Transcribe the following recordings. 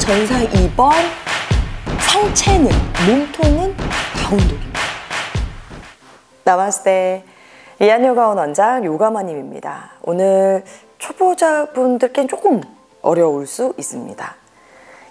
전사 2번, 상체는, 몸통은 다운독입니다. 나마스테. 이한요가원 원장 요가마님입니다. 오늘 초보자분들께는 조금 어려울 수 있습니다.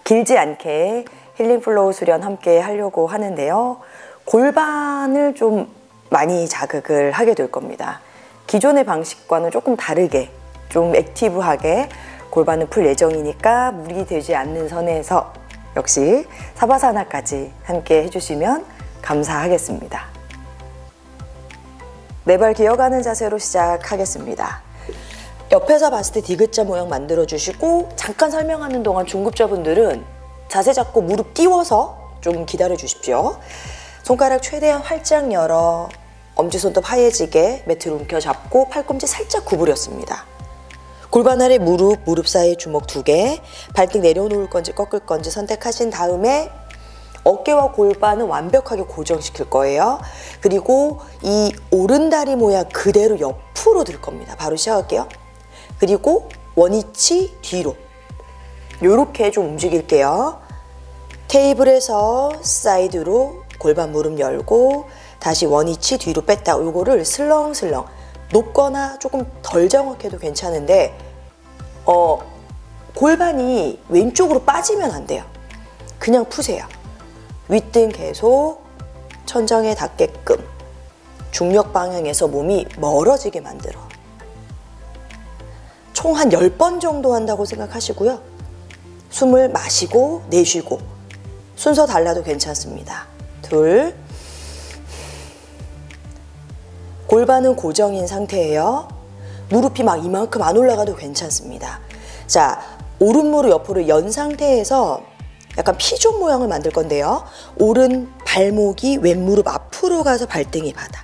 길지 않게 힐링 플로우 수련 함께 하려고 하는데요. 골반을 좀 많이 자극을 하게 될 겁니다. 기존의 방식과는 조금 다르게, 좀 액티브하게 골반을 풀 예정이니까 무리 되지 않는 선에서 역시 사바사나까지 함께 해주시면 감사하겠습니다. 네 발 기어가는 자세로 시작하겠습니다. 옆에서 봤을 때 디귿자 모양 만들어 주시고, 잠깐 설명하는 동안 중급자분들은 자세 잡고 무릎 띄워서 좀 기다려 주십시오. 손가락 최대한 활짝 열어 엄지손톱 하얘지게 매트를 움켜잡고 팔꿈치 살짝 구부렸습니다. 골반 아래 무릎 사이 주먹 2개, 발등 내려놓을 건지 꺾을 건지 선택하신 다음에 어깨와 골반은 완벽하게 고정시킬 거예요. 그리고 이 오른다리 모양 그대로 옆으로 들 겁니다. 바로 시작할게요. 그리고 원위치 뒤로 이렇게 좀 움직일게요. 테이블에서 사이드로 골반 무릎 열고 다시 원위치 뒤로 뺐다. 요거를 슬렁슬렁, 높거나 조금 덜 정확해도 괜찮은데 골반이 왼쪽으로 빠지면 안 돼요. 그냥 푸세요. 윗등 계속 천장에 닿게끔 중력 방향에서 몸이 멀어지게 만들어. 총 한 10번 정도 한다고 생각하시고요. 숨을 마시고 내쉬고 순서 달라도 괜찮습니다. 둘. 골반은 고정인 상태예요. 무릎이 막 이만큼 안 올라가도 괜찮습니다. 자, 오른 무릎 옆으로 연 상태에서 약간 피존 모양을 만들 건데요. 오른 발목이 왼 무릎 앞으로 가서 발등이 바닥.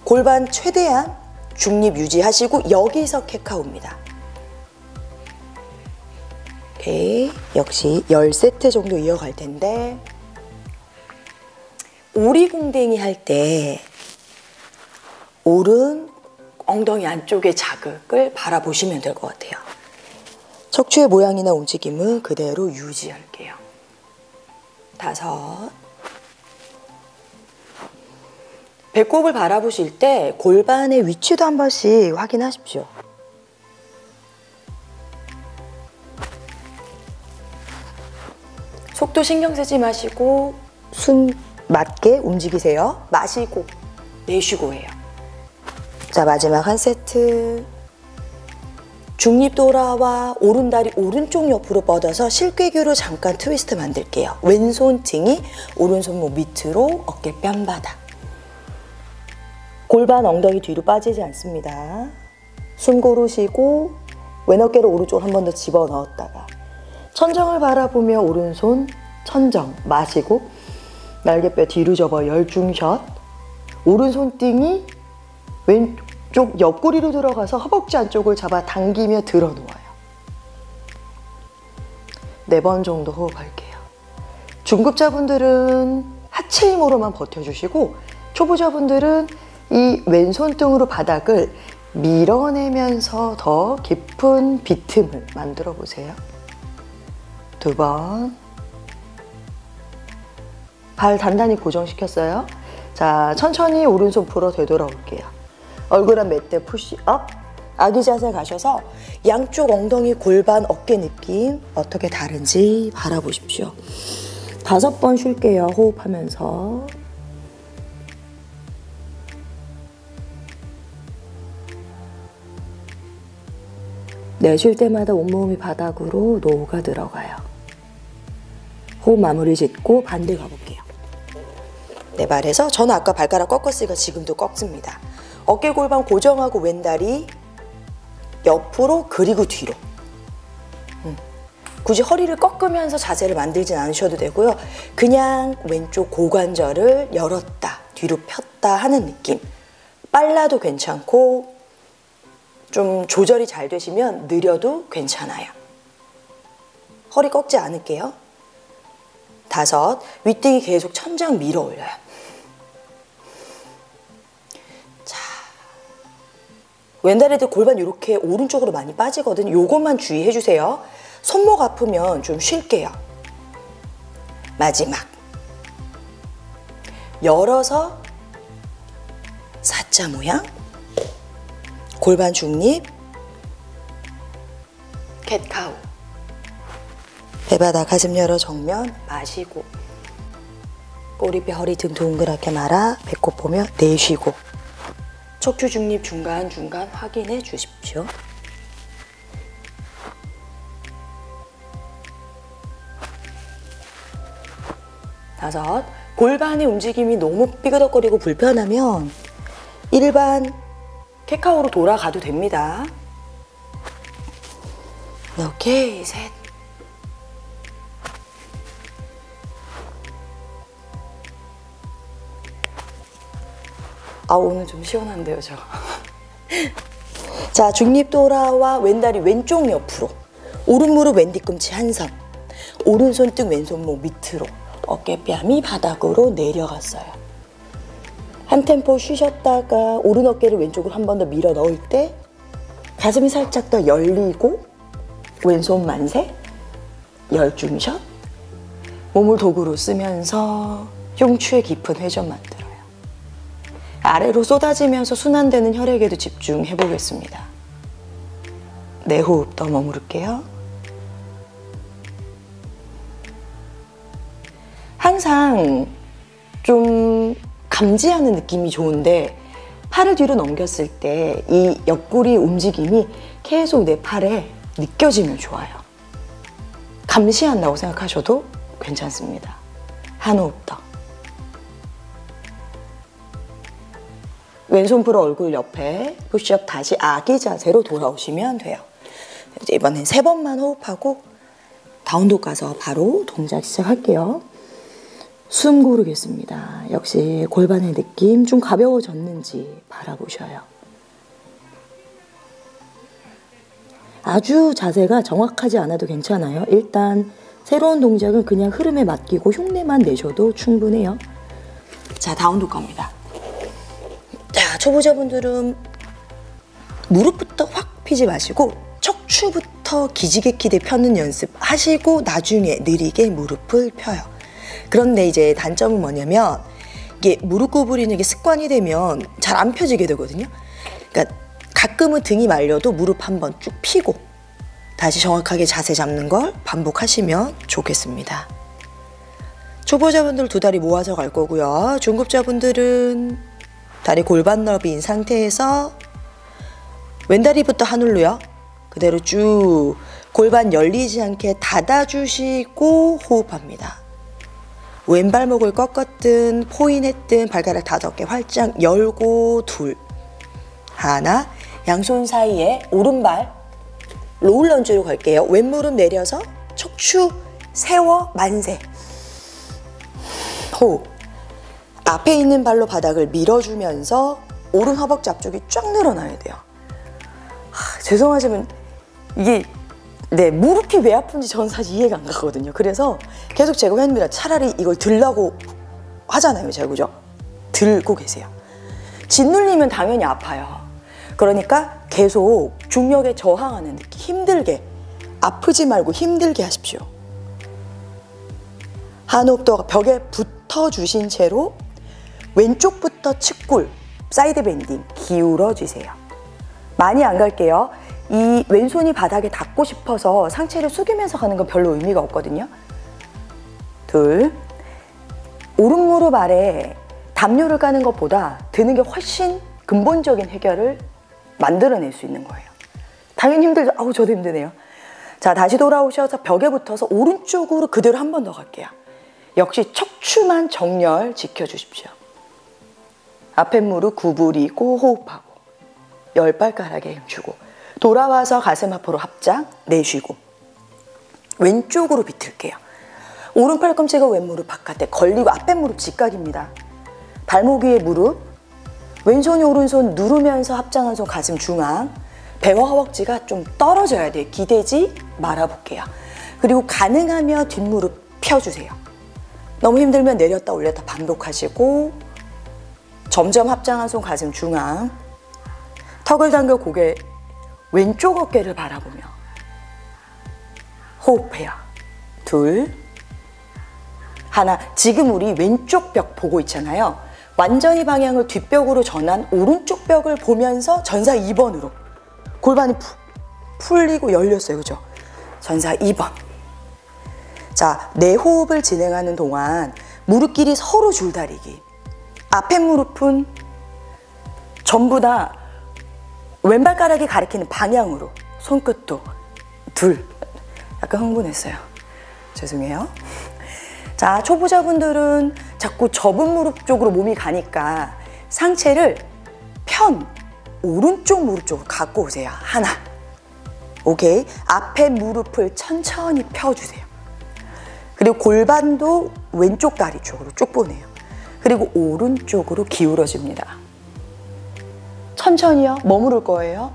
골반 최대한 중립 유지하시고 여기서 캣카우입니다. 오케이. 역시 10세트 정도 이어갈 텐데, 오리궁뎅이 할 때 오른 엉덩이 안쪽의 자극을 바라보시면 될 것 같아요. 척추의 모양이나 움직임은 그대로 유지할게요. 5. 배꼽을 바라보실 때 골반의 위치도 한 번씩 확인하십시오. 속도 신경 쓰지 마시고 숨 맞게 움직이세요. 마시고 내쉬고 해요. 자, 마지막 한 세트. 중립 돌아와 오른다리 오른쪽 옆으로 뻗어서 실귀교로 잠깐 트위스트 만들게요. 왼손 등이 오른손목 밑으로 어깨 뺨바닥. 골반 엉덩이 뒤로 빠지지 않습니다. 숨 고르시고 왼 어깨를 오른쪽으로 한 번 더 집어넣었다가 천정을 바라보며 오른손 천정 마시고 날개뼈 뒤로 접어 열중샷. 오른손 등이 왼쪽 옆구리로 들어가서 허벅지 안쪽을 잡아 당기며 들어 놓아요. 4번 정도 호흡할게요. 중급자분들은 하체 힘으로만 버텨주시고, 초보자분들은 이 왼손 등으로 바닥을 밀어내면서 더 깊은 비틈을 만들어 보세요. 2번. 발 단단히 고정시켰어요. 자, 천천히 오른손 풀어 되돌아올게요. 얼굴한 매트 푸시업. 아기 자세 가셔서 양쪽 엉덩이, 골반, 어깨 느낌 어떻게 다른지 바라보십시오. 5번 쉴게요. 호흡하면서. 내쉴 때마다 온몸이 바닥으로 녹아 들어가요. 호흡 마무리 짓고 반대 가볼게요. 네 발에서, 저는 아까 발가락 꺾었으니까 지금도 꺾습니다. 어깨 골반 고정하고 왼다리 옆으로 그리고 뒤로. 굳이 허리를 꺾으면서 자세를 만들진 않으셔도 되고요. 그냥 왼쪽 고관절을 열었다 뒤로 폈다 하는 느낌. 빨라도 괜찮고 좀 조절이 잘 되시면 느려도 괜찮아요. 허리 꺾지 않을게요. 5. 윗등이 계속 천장 밀어 올려요. 왼다리들 골반 이렇게 오른쪽으로 많이 빠지거든요. 요것만 주의해 주세요. 손목 아프면 좀 쉴게요. 마지막. 열어서 사자 모양. 골반 중립. 캣카우. 배바닥 가슴 열어 정면 마시고. 꼬리뼈 허리 등 동그랗게 말아 배꼽 보며 내쉬고. 척추 중립 중간중간 확인해 주십시오. 다섯, 골반의 움직임이 너무 삐그덕거리고 불편하면 일반 캣카우로 돌아가도 됩니다. 오케이, 셋. 아, 오늘 좀 시원한데요, 저. 자, 중립 돌아와 왼다리 왼쪽 옆으로. 오른 무릎 왼 뒤꿈치 한 선. 오른손 등 왼손목 밑으로. 어깨뺨이 바닥으로 내려갔어요. 한 템포 쉬셨다가 오른 어깨를 왼쪽으로 한 번 더 밀어 넣을 때 가슴이 살짝 더 열리고 왼손 만세, 열중샷. 몸을 도구로 쓰면서 흉추의 깊은 회전 만들어요. 아래로 쏟아지면서 순환되는 혈액에도 집중해 보겠습니다. 네, 호흡 더 머무를게요. 항상 좀 감지하는 느낌이 좋은데 팔을 뒤로 넘겼을 때 이 옆구리 움직임이 계속 내 팔에 느껴지면 좋아요. 감시한다고 생각하셔도 괜찮습니다. 한 호흡 더. 왼손 풀어 얼굴 옆에 푸시업 다시 아기 자세로 돌아오시면 돼요. 이번엔 3번만 호흡하고 다운독 가서 바로 동작 시작할게요. 숨 고르겠습니다. 역시 골반의 느낌 좀 가벼워졌는지 바라보셔요. 아주 자세가 정확하지 않아도 괜찮아요. 일단 새로운 동작은 그냥 흐름에 맡기고 흉내만 내셔도 충분해요. 자, 다운독 갑니다. 자, 초보자분들은 무릎부터 확 피지 마시고 척추부터 기지개끼게 펴는 연습 하시고 나중에 느리게 무릎을 펴요. 그런데 이제 단점은 뭐냐면 이게 무릎 구부리는 게 습관이 되면 잘 안 펴지게 되거든요. 그러니까 가끔은 등이 말려도 무릎 한번 쭉 펴고 다시 정확하게 자세 잡는 걸 반복하시면 좋겠습니다. 초보자분들 두 다리 모아서 갈 거고요. 중급자분들은 다리 골반 너비인 상태에서 왼다리부터 하늘로요. 그대로 쭉 골반 열리지 않게 닫아주시고 호흡합니다. 왼발목을 꺾었든 포인했든 발가락 5개 활짝 열고 둘, 하나, 양손 사이에 오른발 로우 런지로 갈게요. 왼무릎 내려서 척추 세워 만세. 호흡. 앞에 있는 발로 바닥을 밀어주면서 오른 허벅지 앞쪽이 쫙 늘어나야 돼요. 죄송하지만 이게 무릎이 왜 아픈지 저는 사실 이해가 안 가거든요. 그래서 계속 제가 합니다. 차라리 이걸 들라고 하잖아요. 제가 그죠? 들고 계세요. 짓눌리면 당연히 아파요. 그러니까 계속 중력에 저항하는 느낌. 힘들게. 아프지 말고 힘들게 하십시오. 한 호흡 더 벽에 붙어주신 채로 왼쪽부터 측골, 사이드 밴딩 기울어주세요. 많이 안 갈게요. 이 왼손이 바닥에 닿고 싶어서 상체를 숙이면서 가는 건 별로 의미가 없거든요. 둘, 오른 무릎 아래 담요를 까는 것보다 드는 게 훨씬 근본적인 해결을 만들어낼 수 있는 거예요. 당연히 힘들죠. 아우, 저도 힘드네요. 자, 다시 돌아오셔서 벽에 붙어서 오른쪽으로 그대로 한 번 더 갈게요. 역시 척추만 정렬 지켜주십시오. 앞에 무릎 구부리고 호흡하고 10발가락에 힘주고 돌아와서 가슴 앞으로 합장 내쉬고 왼쪽으로 비틀게요. 오른 팔꿈치가 왼무릎 바깥에 걸리고 앞에 무릎 직각입니다. 발목 위에 무릎, 왼손이 오른손 누르면서 합장한 손 가슴 중앙, 배와 허벅지가 좀 떨어져야 돼요. 기대지 말아볼게요. 그리고 가능하면 뒷무릎 펴주세요. 너무 힘들면 내렸다 올렸다 반복하시고 점점 합장한 손 가슴 중앙, 턱을 당겨 고개 왼쪽 어깨를 바라보며 호흡해요. 둘, 하나. 지금 우리 왼쪽 벽 보고 있잖아요. 완전히 방향을 뒷벽으로 전한 오른쪽 벽을 보면서 전사 2번으로 골반이 풀리고 열렸어요. 그죠? 전사 2번. 자, 내 호흡을 진행하는 동안 무릎끼리 서로 줄다리기. 앞에 무릎은 전부 다 왼발가락이 가리키는 방향으로, 손끝도 둘. 약간 흥분했어요. 죄송해요. 자, 초보자분들은 자꾸 접은 무릎 쪽으로 몸이 가니까 상체를 오른쪽 무릎 쪽으로 갖고 오세요. 하나. 오케이. 앞에 무릎을 천천히 펴주세요. 그리고 골반도 왼쪽 다리 쪽으로 쭉 보내요. 그리고 오른쪽으로 기울어집니다. 천천히요. 머무를 거예요.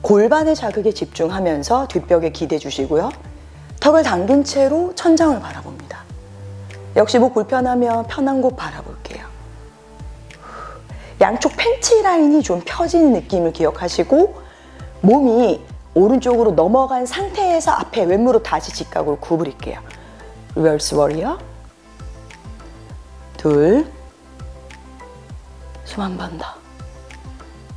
골반의 자극에 집중하면서 뒷벽에 기대 주시고요. 턱을 당긴 채로 천장을 바라봅니다. 역시 목 불편하면 편한 곳 바라볼게요. 양쪽 팬티 라인이 좀 펴진 느낌을 기억하시고 몸이 오른쪽으로 넘어간 상태에서 앞에 왼무릎 다시 직각으로 구부릴게요. 리버스 워리어. 둘. 숨 한 번 더.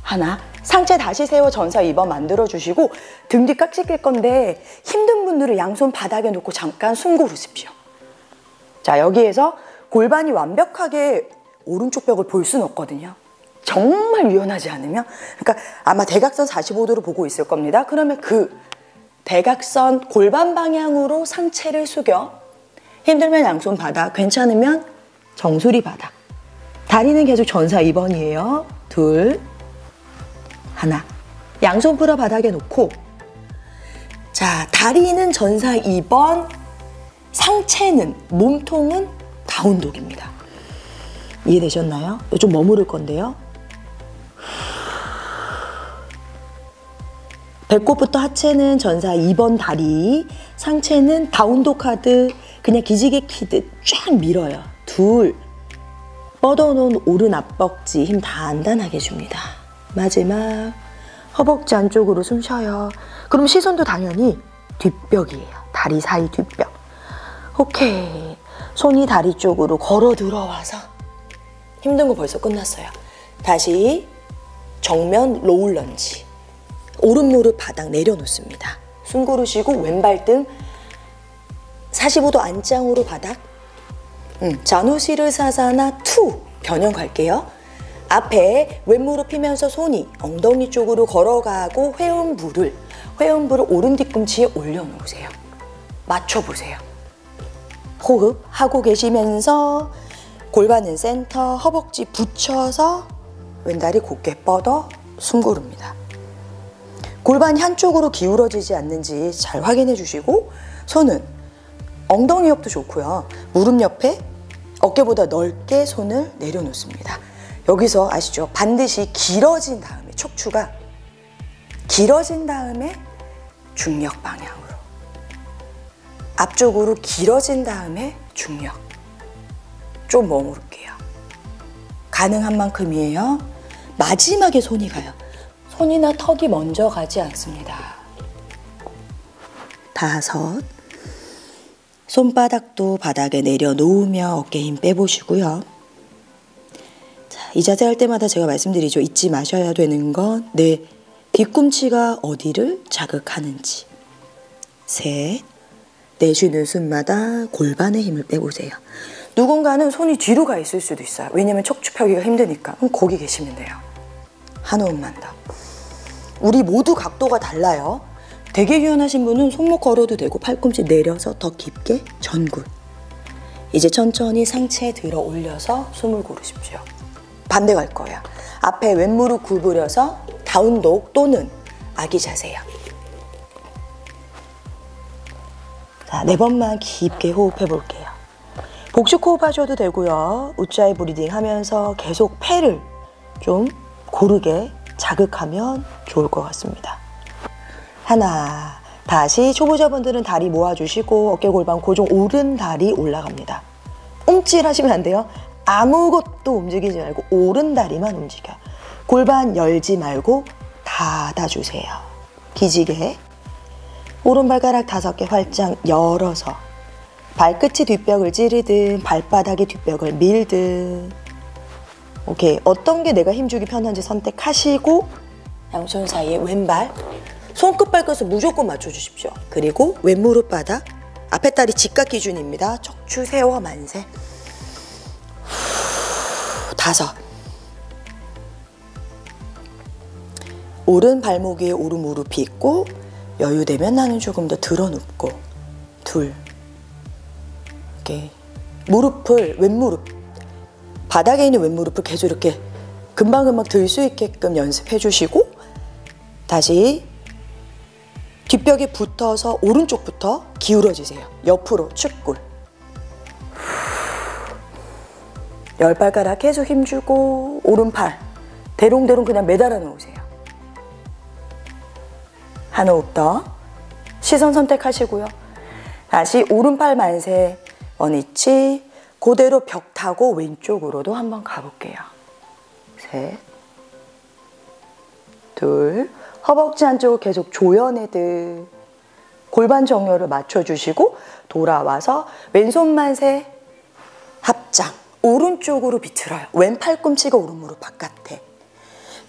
하나. 상체 다시 세워 전사 2번 만들어주시고 등 뒤 깍지 낄 건데 힘든 분들은 양손 바닥에 놓고 잠깐 숨 고르십시오. 자, 여기에서 골반이 완벽하게 오른쪽 벽을 볼 수는 없거든요. 정말 유연하지 않으면. 그러니까 아마 대각선 45도로 보고 있을 겁니다. 그러면 그 대각선 골반 방향으로 상체를 숙여. 힘들면 양손 바닥, 괜찮으면 정수리 바닥. 다리는 계속 전사 2번이에요. 둘, 하나. 양손 풀어 바닥에 놓고, 자, 다리는 전사 2번, 상체는, 몸통은 다운독입니다. 이해되셨나요? 좀 머무를 건데요. 배꼽부터 하체는 전사 2번 다리, 상체는 다운독 하듯 그냥 기지개 키듯 쫙 밀어요. 둘, 뻗어놓은 오른 앞벅지 힘 단단하게 줍니다. 마지막 허벅지 안쪽으로 숨 쉬어요. 그럼 시선도 당연히 뒷벽이에요. 다리 사이 뒷벽. 오케이. 손이 다리 쪽으로 걸어 들어와서 힘든 거 벌써 끝났어요. 다시 정면 로울 런지. 오른 무릎 바닥 내려놓습니다. 숨 고르시고 왼발 등 45도 안짱으로 바닥. 자누시르사사나 2 변형 갈게요. 앞에 왼무릎 펴면서 손이 엉덩이 쪽으로 걸어가고 회음부를 오른 뒤꿈치에 올려놓으세요. 맞춰보세요. 호흡 하고 계시면서 골반은 센터, 허벅지 붙여서 왼다리 곧게 뻗어 숨 고릅니다. 골반이 한쪽으로 기울어지지 않는지 잘 확인해 주시고 손은 엉덩이 옆도 좋고요. 무릎 옆에 어깨보다 넓게 손을 내려놓습니다. 여기서 아시죠? 반드시 길어진 다음에 척추가 길어진 다음에 중력 방향으로 앞쪽으로 길어진 다음에 중력. 좀 머무를게요. 가능한 만큼이에요. 마지막에 손이 가요. 손이나 턱이 먼저 가지 않습니다. 5. 손바닥도 바닥에 내려놓으며 어깨 힘 빼보시고요. 자, 이 자세 할 때마다 제가 말씀드리죠. 잊지 마셔야 되는 건 내 뒤꿈치가 어디를 자극하는지. 3. 내쉬는 숨마다 골반에 힘을 빼보세요. 누군가는 손이 뒤로 가 있을 수도 있어요. 왜냐면 척추 펴기가 힘드니까. 그럼 거기 계시면 돼요. 한 호흡만 더. 우리 모두 각도가 달라요. 되게 유연하신 분은 손목 걸어도 되고 팔꿈치 내려서 더 깊게 전굴. 이제 천천히 상체 들어 올려서 숨을 고르십시오. 반대 갈 거예요. 앞에 왼무릎 구부려서 다운독 또는 아기 자세요. 자, 4번만 깊게 호흡해 볼게요. 복식 호흡 하셔도 되고요. 우짜이 브리딩 하면서 계속 폐를 좀 고르게 자극하면 좋을 것 같습니다. 하나. 다시 초보자분들은 다리 모아주시고 어깨 골반 고정 오른 다리 올라갑니다. 움찔하시면 안 돼요. 아무것도 움직이지 말고 오른 다리만 움직여요. 골반 열지 말고 닫아주세요. 기지개. 오른발가락 5개 활짝 열어서 발끝이 뒷벽을 찌르든 발바닥이 뒷벽을 밀든 오케이. 어떤 게 내가 힘주기 편한지 선택하시고 양손 사이에 왼발 손끝 발끝을 무조건 맞춰주십시오. 그리고 왼무릎 바닥 앞에 다리 직각 기준입니다. 척추 세워 만세 5 오른 발목 위에 오른 무릎이 있고 여유되면 나는 조금 더 들어 눕고 2 이렇게 무릎을 왼무릎 바닥에 있는 왼무릎을 계속 이렇게 금방금방 들 수 있게끔 연습해 주시고 다시 뒷벽에 붙어서 오른쪽부터 기울어지세요. 옆으로 축굴 10발가락 계속 힘주고 오른팔 대롱대롱 그냥 매달아 놓으세요. 한 호흡 더 시선 선택하시고요. 다시 오른팔 만세 원위치 그대로 벽 타고 왼쪽으로도 한번 가볼게요. 3 2 허벅지 안쪽을 계속 조여내듯 골반 정렬을 맞춰주시고 돌아와서 왼손 만세 합장 오른쪽으로 비틀어요. 왼 팔꿈치가 오른 무릎 바깥에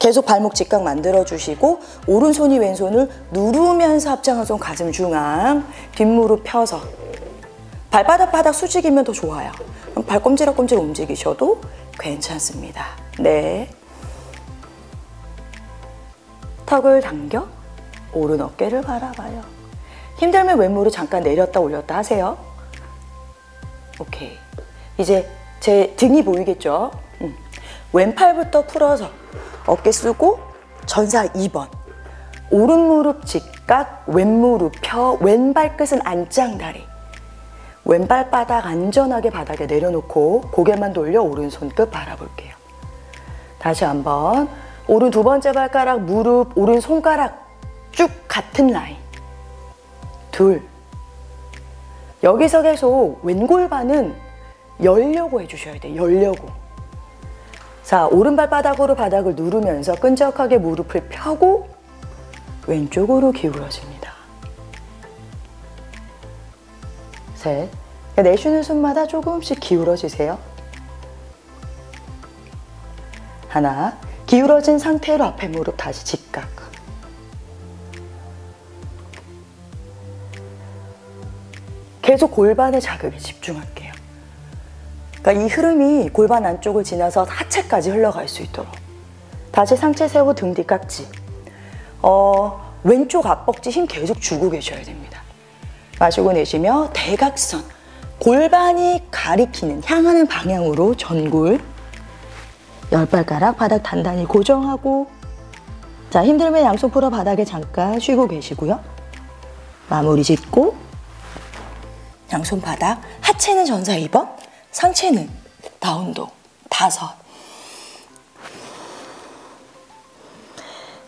계속 발목 직각 만들어주시고 오른손이 왼손을 누르면서 합장한 손 가슴 중앙 뒷무릎 펴서 발바닥 바닥 수직이면 더 좋아요. 그럼 발꿈치락꿈치 움직이셔도 괜찮습니다. 네. 턱을 당겨 오른 어깨를 바라봐요. 힘들면 왼무릎 잠깐 내렸다 올렸다 하세요. 오케이. 이제 제 등이 보이겠죠? 왼팔부터 풀어서 어깨 쓰고 전사 2번 오른 무릎 직각 왼무릎 펴 왼발끝은 안짱다리 왼발 바닥 안전하게 바닥에 내려놓고 고개만 돌려 오른손 끝 바라볼게요. 다시 한번 오른 2번째 발가락 무릎 오른 손가락 쭉 같은 라인 2 여기서 계속 왼골반은 열려고 해주셔야 돼요. 열려고. 자, 오른발 바닥으로 바닥을 누르면서 끈적하게 무릎을 펴고 왼쪽으로 기울어집니다. 3 내쉬는 숨마다 조금씩 기울어지세요. 1 기울어진 상태로 앞에 무릎 다시 직각 계속 골반의 자극에 집중할게요. 그러니까 이 흐름이 골반 안쪽을 지나서 하체까지 흘러갈 수 있도록 다시 상체 세워 등 뒤 깍지 왼쪽 앞벅지 힘 계속 주고 계셔야 됩니다. 마시고 내쉬며 대각선 골반이 가리키는 향하는 방향으로 전굴 10발가락 바닥 단단히 고정하고 자 힘들면 양손 풀어 바닥에 잠깐 쉬고 계시고요. 마무리 짓고 양손 바닥 하체는 전사 2번 상체는 다운독 5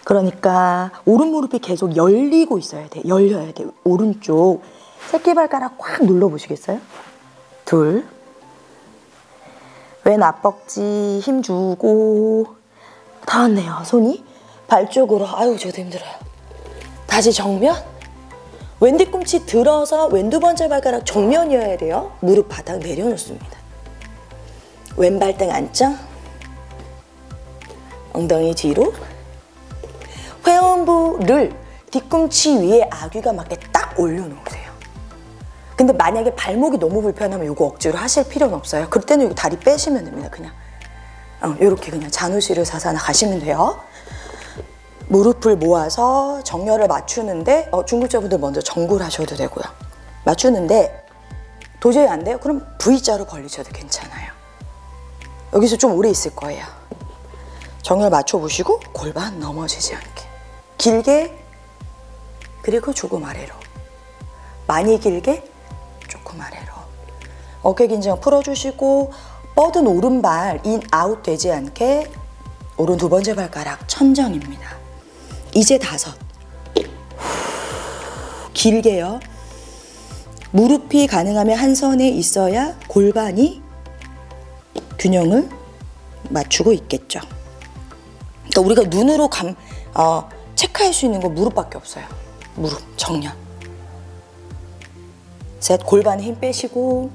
그러니까 오른 무릎이 계속 열리고 있어야 돼. 열려야 돼. 오른쪽 새끼발가락 꽉 눌러보시겠어요? 2 왼 앞벅지 힘주고 다 왔네요. 손이 발 쪽으로 아유 저도 힘들어요. 다시 정면 왼 뒤꿈치 들어서 왼 2번째 발가락 정면이어야 돼요. 무릎 바닥 내려놓습니다. 왼발등 안짱 엉덩이 뒤로 회원부를 뒤꿈치 위에 아귀가 맞게 딱 올려놓으세요. 근데 만약에 발목이 너무 불편하면 이거 억지로 하실 필요는 없어요. 그때는 이거 다리 빼시면 됩니다. 그냥 이렇게 그냥 잔우시를 사사나 가시면 돼요. 무릎을 모아서 정렬을 맞추는데 중급자분들 먼저 정굴 하셔도 되고요. 맞추는데 도저히 안 돼요? 그럼 V자로 벌리셔도 괜찮아요. 여기서 좀 오래 있을 거예요. 정렬 맞춰보시고 골반 넘어지지 않게 길게 그리고 조금 아래로 많이 길게 조금 아래로 어깨 긴장 풀어주시고 뻗은 오른발 인 아웃 되지 않게 오른 2번째 발가락 천정입니다. 이제 5 길게요. 무릎이 가능하면 한 선에 있어야 골반이 균형을 맞추고 있겠죠. 그러니까 우리가 눈으로 체크할 수 있는 건 무릎밖에 없어요. 무릎 정면 셋, 골반에 힘 빼시고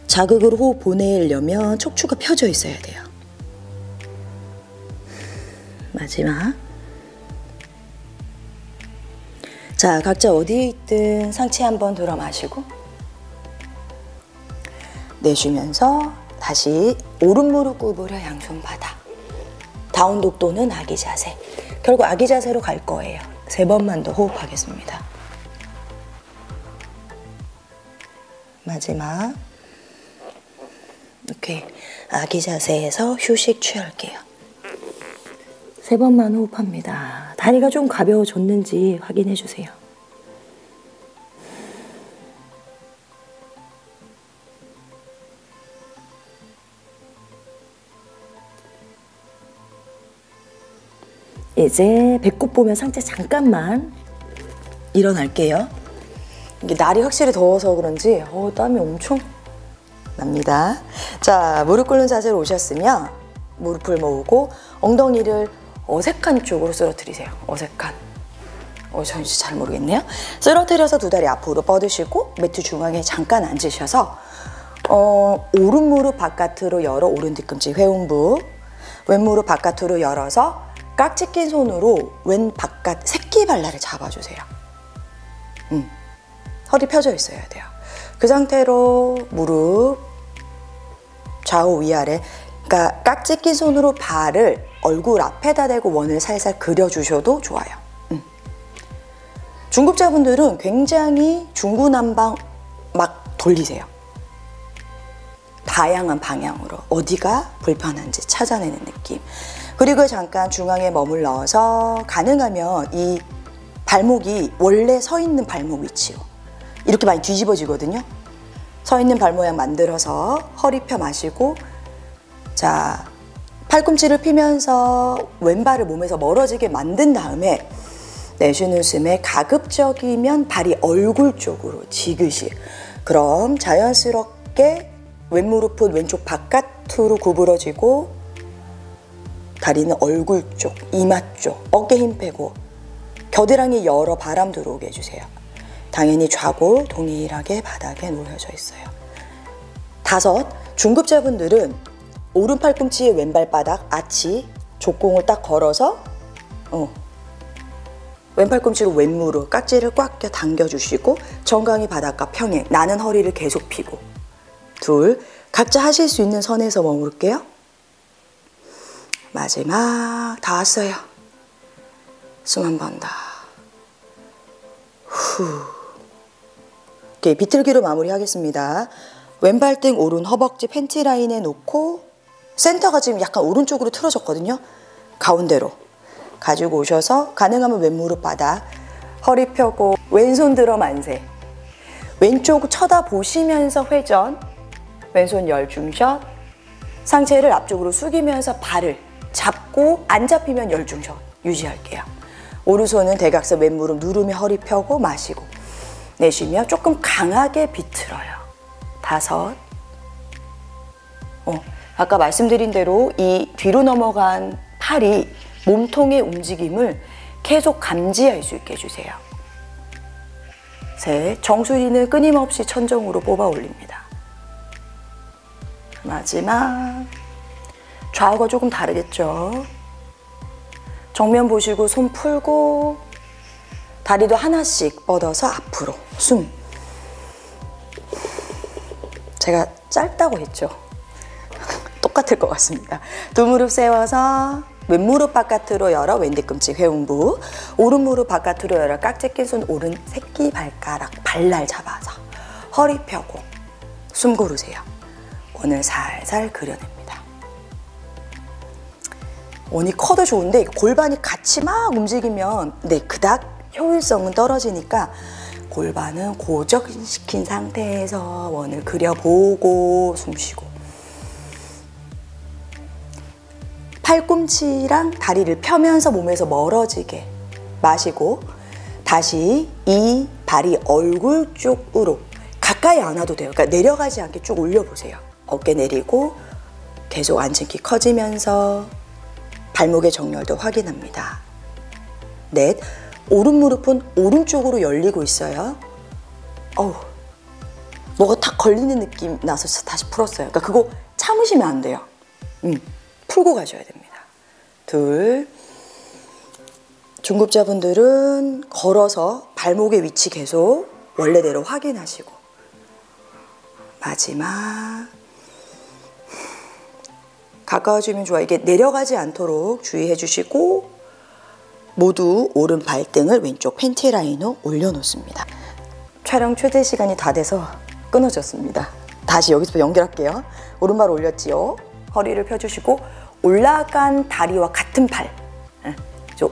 자극으로 호흡 보내려면 척추가 펴져 있어야 돼요. 마지막. 자, 각자 어디에 있든 상체 한번 들어 마시고 내쉬면서 다시 오른 무릎 구부려 양손 바닥. 다운독 또는 아기 자세. 결국 아기 자세로 갈 거예요. 3번만 더 호흡하겠습니다. 마지막. 이렇게 아기 자세에서 휴식 취할게요. 3번만 호흡합니다. 다리가 좀 가벼워졌는지 확인해 주세요. 이제 배꼽 보면 상체 잠깐만 일어날게요. 이게 날이 확실히 더워서 그런지 땀이 엄청 납니다. 자, 무릎 꿇는 자세로 오셨으면 무릎을 모으고 엉덩이를 어색한 쪽으로 쓰러뜨리세요. 어색한. 저는 잘 모르겠네요. 쓰러뜨려서 두 다리 앞으로 뻗으시고 매트 중앙에 잠깐 앉으셔서 오른 무릎 바깥으로 열어 오른 뒤꿈치 회음부, 왼 무릎 바깥으로 열어서 깍지 낀 손으로 왼 바깥 새끼발라를 잡아주세요. 허리 펴져 있어야 돼요. 그 상태로 무릎 좌우 위아래, 그러니까 깍지 낀 손으로 발을 얼굴 앞에다 대고 원을 살살 그려주셔도 좋아요. 중급자분들은 굉장히 중구난방 막 돌리세요. 다양한 방향으로 어디가 불편한지 찾아내는 느낌. 그리고 잠깐 중앙에 머물러서 가능하면 이 발목이 원래 서 있는 발목 위치로 이렇게 많이 뒤집어지거든요. 서 있는 발 모양 만들어서 허리 펴 마시고, 자, 팔꿈치를 피면서 왼발을 몸에서 멀어지게 만든 다음에 내쉬는 숨에 가급적이면 발이 얼굴 쪽으로 지그시. 그럼 자연스럽게 왼무릎은 왼쪽 바깥으로 구부러지고 다리는 얼굴 쪽, 이마 쪽, 어깨 힘 빼고 겨드랑이 열어 바람 들어오게 해주세요. 당연히 좌골 동일하게 바닥에 놓여져 있어요. 5, 중급자분들은 오른 팔꿈치에 왼발 바닥 아치 족공을 딱 걸어서 왼팔꿈치로 왼무릎 깍지를 꽉 껴 당겨주시고 정강이 바닥과 평행, 나는 허리를 계속 펴고. 2, 각자 하실 수 있는 선에서 머무를게요. 마지막. 다 왔어요. 숨 한 번 더. 후. 이렇게 비틀기로 마무리하겠습니다. 왼발등 오른 허벅지 팬티 라인에 놓고 센터가 지금 약간 오른쪽으로 틀어졌거든요. 가운데로 가지고 오셔서 가능하면 왼무릎 바닥, 허리 펴고 왼손 들어 만세. 왼쪽 쳐다보시면서 회전, 왼손 열중샷, 상체를 앞쪽으로 숙이면서 발을 잡고 안 잡히면 열중샷 유지할게요. 오른손은 대각선 왼무릎 누르며 허리 펴고 마시고 내쉬며 조금 강하게 비틀어요. 5. 아까 말씀드린 대로 이 뒤로 넘어간 팔이 몸통의 움직임을 계속 감지할 수 있게 해주세요. 3. 정수리는 끊임없이 천정으로 뽑아 올립니다. 마지막. 좌우가 조금 다르겠죠. 정면 보시고 손 풀고 다리도 하나씩 뻗어서 앞으로 숨. 제가 짧다고 했죠. 똑같을 것 같습니다. 두 무릎 세워서 왼무릎 바깥으로 열어 왼 뒤꿈치 회음부, 오른 무릎 바깥으로 열어 깍지 낀 손 오른 새끼 발가락 발날 잡아서 허리 펴고 숨 고르세요. 원을 살살 그려냅니다. 원이 커도 좋은데 골반이 같이 막 움직이면 그닥 효율성은 떨어지니까 골반은 고정시킨 상태에서 원을 그려보고 숨쉬고, 팔꿈치랑 다리를 펴면서 몸에서 멀어지게 마시고 다시 이 발이 얼굴 쪽으로 가까이 안 와도 돼요. 그러니까 내려가지 않게 쭉 올려보세요. 어깨 내리고 계속 앉은 키 커지면서 발목의 정렬도 확인합니다. 4, 오른 무릎은 오른쪽으로 열리고 있어요. 어우, 뭐가 탁 걸리는 느낌 나서 다시 풀었어요. 그러니까 그거 참으시면 안 돼요. 풀고 가셔야 됩니다. 둘, 중급자분들은 걸어서 발목의 위치 계속 원래대로 확인하시고, 마지막, 가까워지면 좋아. 이게 내려가지 않도록 주의해 주시고, 모두 오른 발등을 왼쪽 팬티 라인으로 올려놓습니다. 촬영 최대 시간이 다 돼서 끊어졌습니다. 다시 여기서 연결할게요. 오른발 올렸지요. 허리를 펴주시고 올라간 다리와 같은 팔,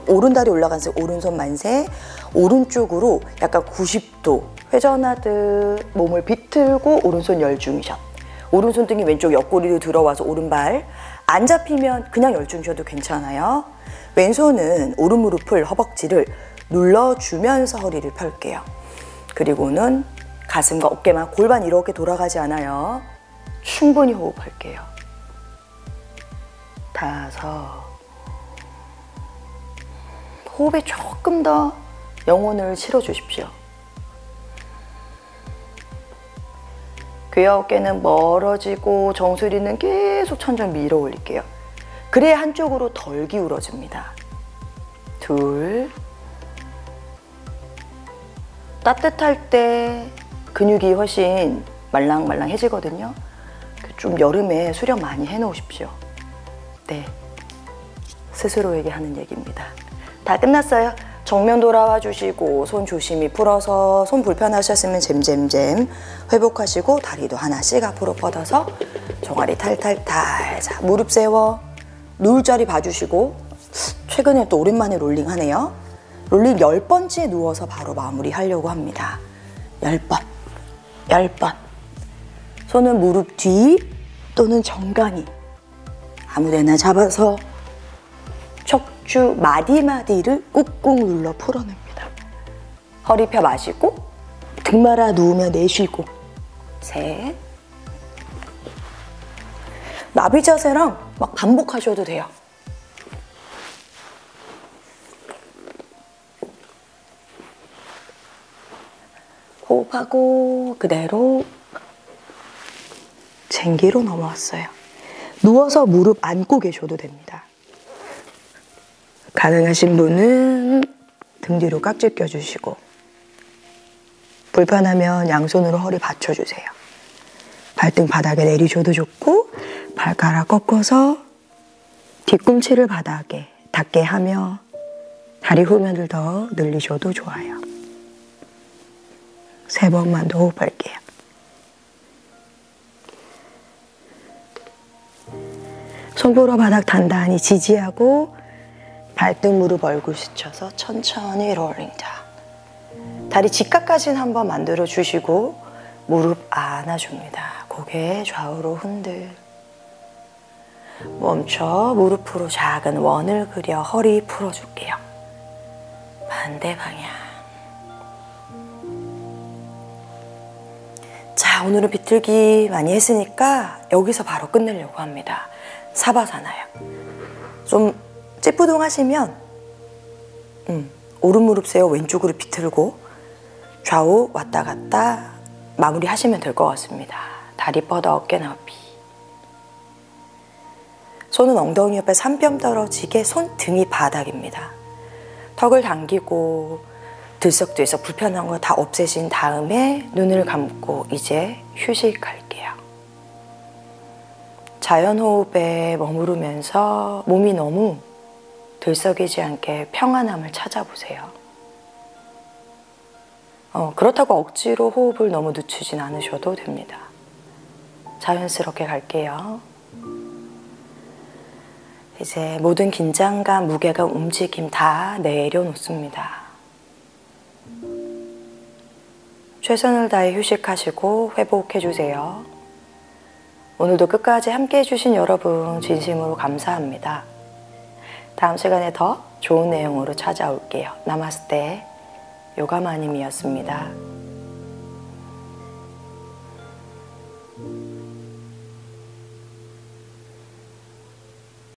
오른다리 올라간 새 오른손 만세, 오른쪽으로 약간 90도 회전하듯 몸을 비틀고 오른손 열중샷. 오른손 등이 왼쪽 옆구리로 들어와서 오른발 안 잡히면 그냥 열중셔도 괜찮아요. 왼손은 오른 무릎을, 허벅지를 눌러주면서 허리를 펼게요. 그리고는 가슴과 어깨만 골반 이렇게 돌아가지 않아요. 충분히 호흡할게요. 5. 호흡에 조금 더 영혼을 실어주십시오. 귀와 어깨는 멀어지고 정수리는 계속 천천히 밀어 올릴게요. 그래야 한쪽으로 덜 기울어집니다. 2. 따뜻할 때 근육이 훨씬 말랑말랑해지거든요. 좀 여름에 수련 많이 해놓으십시오. 네, 스스로에게 하는 얘기입니다. 다 끝났어요. 정면 돌아와 주시고 손 조심히 풀어서, 손 불편하셨으면 잼잼잼 회복하시고 다리도 하나씩 앞으로 뻗어서 종아리 탈탈탈. 자, 무릎 세워 누울 자리 봐주시고, 최근에 또 오랜만에 롤링 하네요. 롤링 10번째 누워서 바로 마무리하려고 합니다. 10번 10번. 손은 무릎 뒤 또는 정강이 아무데나 잡아서 척추 마디마디를 꾹꾹 눌러 풀어냅니다. 허리 펴 마시고 등 말아 누우며 내쉬고. 3. 나비 자세랑 막 반복하셔도 돼요. 호흡하고 그대로 쟁기로 넘어왔어요. 누워서 무릎 안고 계셔도 됩니다. 가능하신 분은 등 뒤로 깍지 껴주시고, 불편하면 양손으로 허리 받쳐주세요. 발등 바닥에 내리셔도 좋고, 발가락 꺾어서 뒤꿈치를 바닥에 닿게 하며 다리 후면을 더 늘리셔도 좋아요. 3번만 더 호흡할게요. 손으로 바닥 단단히 지지하고 발등, 무릎, 얼굴 스쳐서 천천히 롤링 다운. 다리 직각까지는 한번 만들어 주시고 무릎 안아줍니다. 고개 좌우로 흔들. 멈춰 무릎으로 작은 원을 그려 허리 풀어줄게요. 반대 방향. 자, 오늘은 비틀기 많이 했으니까 여기서 바로 끝내려고 합니다. 사바사나요. 좀 찌뿌둥하시면 오른 무릎 세워 왼쪽으로 비틀고 좌우 왔다 갔다 마무리 하시면 될 것 같습니다. 다리 뻗어 어깨 높이. 손은 엉덩이 옆에 3뼘 떨어지게 손등이 바닥입니다. 턱을 당기고 들썩들썩 불편한 거 다 없애신 다음에 눈을 감고 이제 휴식할게요. 자연호흡에 머무르면서 몸이 너무 들썩이지 않게 평안함을 찾아보세요. 그렇다고 억지로 호흡을 너무 늦추진 않으셔도 됩니다. 자연스럽게 갈게요. 이제 모든 긴장감, 무게감, 움직임 다 내려놓습니다. 최선을 다해 휴식하시고 회복해주세요. 오늘도 끝까지 함께 해주신 여러분 진심으로 감사합니다. 다음 시간에 더 좋은 내용으로 찾아올게요. 나마스테 요가마님이었습니다.